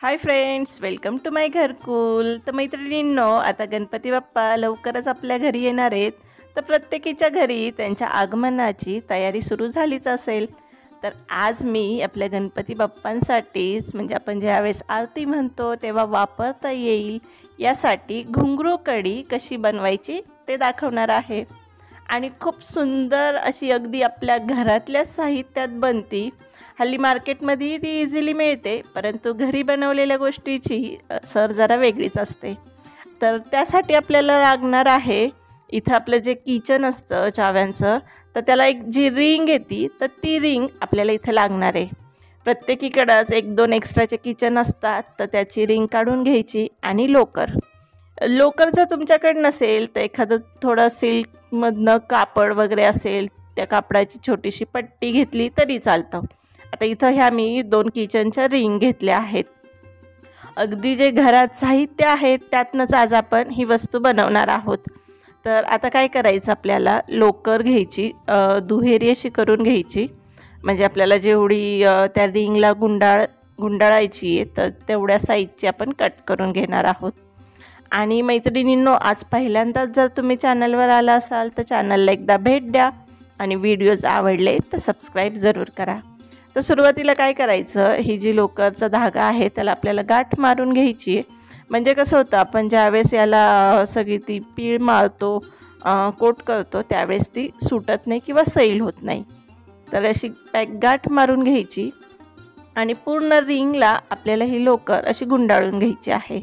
Hi friends, welcome to माय घरकुल। तर मैत्रिणींनो, आता गणपती बाप्पा लवकरच आपल्या घरी येणार आहेत। तर प्रत्येकीच्या घरी त्यांच्या आगमनाची तयारी सुरू झालीच असेल। तर आज मी आपल्या गणपती बाप्पांसाठीच म्हणजे आपण ज्यावेळेस आरती म्हणतो तेव्हा वापरता येईल यासाठी घुंगरू कढी कशी बनवायची ते दाखवणार आहे। आणि खूप सुंदर अशी अगदी आपल्या घरातल्या साहित्यात बनती। हल्ली मार्केटमध्ये ती इझिली मिळते, परंतु घरी बनवलेल्या गोष्टीची सर जरा वेगळीच असते। तर त्यासाठी आपल्याला लागणार आहे इथं आपलं जे किचन असतं चाव्यांचं, तर त्याला एक जी रिंग येते तर ती रिंग आपल्याला इथं लागणार आहे। प्रत्येकीकडंच एक दोन एक्स्ट्राचे किचन असतात, तर त्याची रिंग काढून घ्यायची। आणि लोकर जर तुमच्याकडे नसेल तर एखादं थोडं सिल्कमधनं कापड वगैरे असेल, त्या कापडाची छोटीशी पट्टी घेतली तरी चालतं। आता इथं ह्या मी 2 किचनच्या रिंग घेतल्या आहेत। अगदी जे घरात साहित्य आहेत त्यातनंच आज आपण ही वस्तू बनवणार आहोत। तर आता काय करायचं, आपल्याला लोकर घ्यायची, दुहेरी अशी करून घ्यायची, म्हणजे आपल्याला जेवढी त्या रिंगला गुंडाळायची आहे तर तेवढ्या साईजची आपण कट करून घेणार आहोत। आणि मैत्रिणींनो, आज पहिल्यांदाच जर तुम्ही चॅनलवर आला असाल तर चॅनलला एकदा भेट द्या आणि व्हिडिओज आवडले तर सबस्क्राईब जरूर करा। तर सुरुवातीला काय करायचं, ही जी लोकरचा धागा आहे त्याला आपल्याला गाठ मारून घ्यायची आहे। म्हणजे कसं होतं, आपण ज्यावेळेस याला सगळी ती पीळ मारतो, कोट करतो, त्यावेळेस ती सुटत नाही किंवा सैल होत नाही। तर अशी गाठ मारून घ्यायची आणि पूर्ण रिंगला आपल्याला ही लोकर अशी गुंडाळून घ्यायची आहे।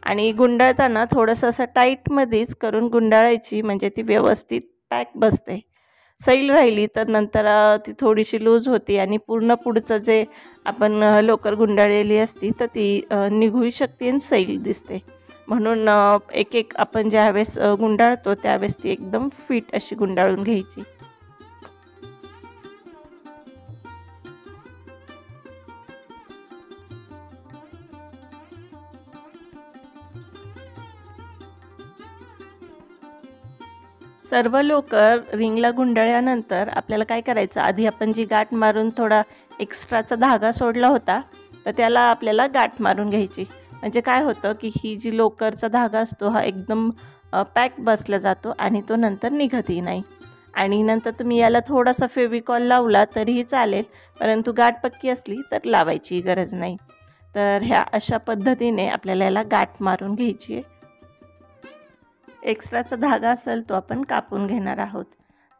आणि गुंडाळताना थोडंसं असं टाईटमध्येच करून गुंडाळायची, म्हणजे ती व्यवस्थित पॅक बसते। सैल राहिली तर नंतर ती थोडीशी लूज होती आणि पूर्ण पुढचं जे आपण लोकर गुंडाळलेली असती तर ती निघूही शकते आणि सैल दिसते। म्हणून एक एक आपण ज्यावेळेस गुंडाळतो त्यावेळेस ती एकदम फिट अशी गुंडाळून घ्यायची। सर्व लोकर रिंगला गुंडाळल्यानंतर आपल्याला काय करायचं, आधी आपण जी गाठ मारून थोडा एक्स्ट्राचा धागा सोडला होता तर त्याला आपल्याला गाठ मारून घ्यायची। म्हणजे काय होतं की ही जी लोकरचा धागा असतो हा एकदम पॅक बसला जातो आणि तो नंतर निघतही नाही। आणि नंतर तुम्ही याला थोडासा फेविकॉल लावला तरीही चालेल, परंतु गाठ पक्की असली तर लावायची गरज नाही। तर ह्या अशा पद्धतीने आपल्याला याला गाठ मारून घ्यायची आहे। एक्स्ट्राचा धागा असेल तो आपण कापून घेणार आहोत।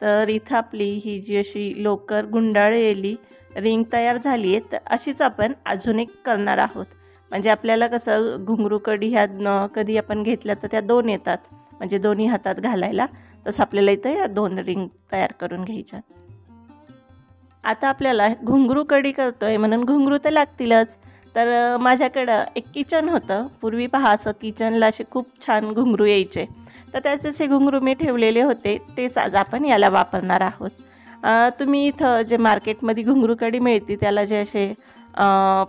तर इथं आपली ही जी अशी लोकर गुंडाळलेली रिंग तयार झाली आहे, तर अशीच आपण अजून एक करणार आहोत। म्हणजे आपल्याला कसं घुंगरू कढी ह्या कधी आपण घेतल्या तर त्या 2 येतात, म्हणजे दोन्ही हातात घालायला, तसं आपल्याला इथं या 2 रिंग तयार करून घ्यायच्या। आता आपल्याला घुंगरू कढी करतोय म्हणून घुंगरू तर लागतीलच। तर माझ्याकडं एक किचन होतं, पूर्वी पहा असं किचनला असे खूप छान घुंगरू यायचे, तर त्याचेच हे घुंगरू मी ठेवलेले होते, तेच आज आपण याला वापरणार आहोत। तुम्ही इथं जे मार्केटमध्ये घुंगरू कढी मिळते त्याला जे असे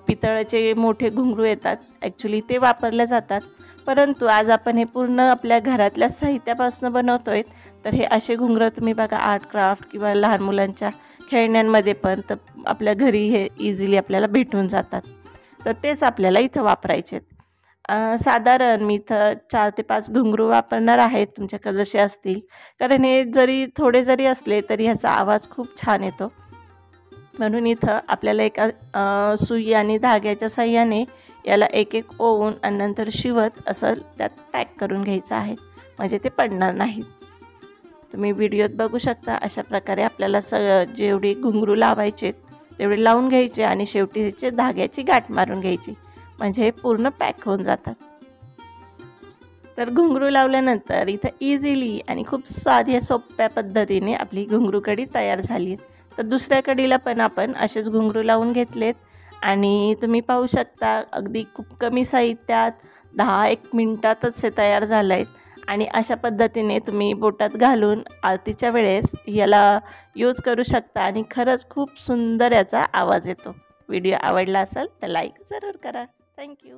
पितळाचे मोठे घुंगरू येतात, ॲक्च्युली ते वापरले जातात, परंतु आज आपण हे पूर्ण आपल्या घरातल्या साहित्यापासून बनवतोय। तर हे असे घुंगरं तुम्ही बघा आर्ट क्राफ्ट किंवा लहान मुलांच्या खेळण्यांमध्ये पण तर आपल्या घरी हे इझिली आपल्याला भेटून जातात, तर तेच आपल्याला इथं वापरायचे आहेत। साधारण मी इथं 4 ते 5 घुंगरू वापरणार आहेत, तुमच्याकडे जसे असतील, कारण हे जरी थोडे जरी असले तरी ह्याचा आवाज खूप छान येतो। म्हणून इथं आपल्याला एका सुई आणि धाग्याच्या साह्याने याला एक एक ओवून आणि नंतर शिवत असं त्यात पॅक करून घ्यायचं आहे, म्हणजे ते पडणार नाहीत। तुम्ही व्हिडिओत बघू शकता, अशा प्रकारे आपल्याला जेवढी घुंगरू लावायचे तेवढे लावून घ्यायचे आणि शेवटी त्याचे धाग्याची गाठ मारून घ्यायची, म्हणजे हे पूर्ण पॅक होऊन जातात। तर घुंगरू लावल्यानंतर इथं इझिली आणि खूप साध्या सोप्या पद्धतीने आपली घुंगरू कढी तयार झाली आहे। तर दुसऱ्या कढीला पण आपण असेच घुंगरू लावून घेतलेत आणि तुम्ही पाहू शकता अगदी खूप कमी साहित्यात 10-1 मिनिटातच हे तयार झालं आहे। आणि अशा पद्धतीने तुम्ही बोटात घालून आरतीच्या वेळेस याला यूज करू शकता आणि खरंच खूप सुंदर याचा आवाज येतो। व्हिडिओ आवडला असेल तर लाईक जरूर करा। थँक्यू।